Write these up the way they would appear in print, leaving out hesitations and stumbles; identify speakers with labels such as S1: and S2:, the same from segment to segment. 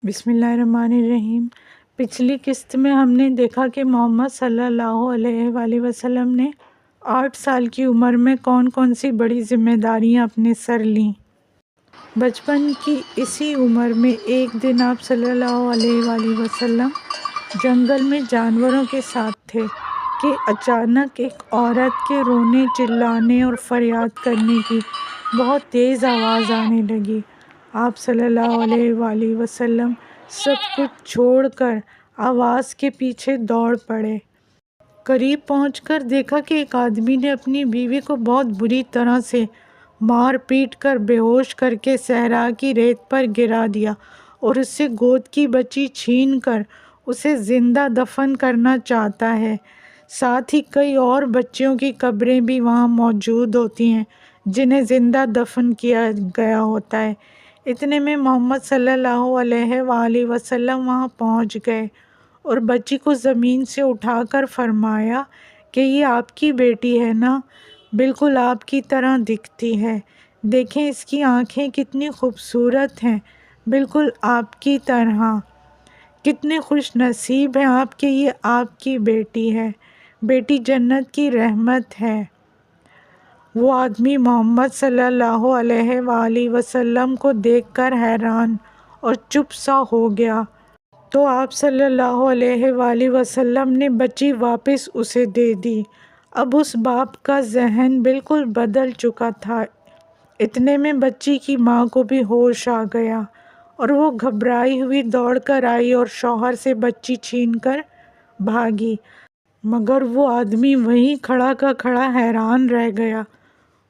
S1: بسم اللہ الرحمن الرحیم۔ پچھلی قسط میں ہم نے دیکھا کہ محمد صلی اللہ علیہ وآلہ وسلم نے 8 سال کی عمر میں کون کون سی بڑی ذمہ داریاں اپنے سر لیں۔ بچپن کی اسی عمر میں ایک دن آپ صلی اللہ علیہ وآلہ وسلم جنگل میں جانوروں کے ساتھ تھے کہ اچانک ایک عورت کے رونے، چلانے اور فریاد کرنے کی بہت تیز آواز آنے لگی۔ آپ صلی اللہ علیہ وآلہ وسلم سب کچھ چھوڑ کر آواز کے پیچھے دوڑ پڑے۔ قریب پہنچ کر دیکھا کہ ایک آدمی نے اپنی بیوی کو بہت بری طرح سے مار پیٹ کر بے ہوش کر کے صحرا کی ریت پر گرا دیا اور اس سے گود کی بچی چھین کر اسے زندہ دفن کرنا چاہتا ہے۔ ساتھ ہی کئی اور بچیوں کی قبریں بھی وہاں موجود ہوتی ہیں جنہیں زندہ دفن کیا گیا ہوتا ہے۔ اتنے میں محمد صلی اللہ علیہ وآلہ وسلم وہاں پہنچ گئے اور بچی کو زمین سے اٹھا کر فرمایا کہ یہ آپ کی بیٹی ہے نا، بالکل آپ کی طرح دکھتی ہے، دیکھیں اس کی آنکھیں کتنی خوبصورت ہیں، بالکل آپ کی طرح، کتنے خوش نصیب ہیں آپ کہ یہ آپ کی بیٹی ہے، بیٹی جنت کی رحمت ہے۔ وہ آدمی محمد صلی اللہ علیہ وآلہ وسلم کو دیکھ کر حیران اور چپ سا ہو گیا، تو آپ صلی اللہ علیہ وآلہ وسلم نے بچی واپس اسے دے دی۔ اب اس باپ کا ذہن بالکل بدل چکا تھا۔ اتنے میں بچی کی ماں کو بھی ہوش آ گیا اور وہ گھبرائی ہوئی دوڑ کر آئی اور شوہر سے بچی چھین کر بھاگی، مگر وہ آدمی وہیں کھڑا کا کھڑا حیران رہ گیا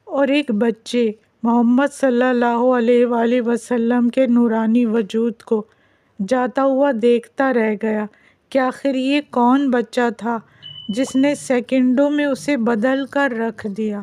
S1: اور ایک بچے محمد صلی اللہ علیہ وآلہ وسلم کے نورانی وجود کو جاتا ہوا دیکھتا رہ گیا کہ آخر یہ کون بچہ تھا جس نے سیکنڈوں میں اسے بدل کر رکھ دیا۔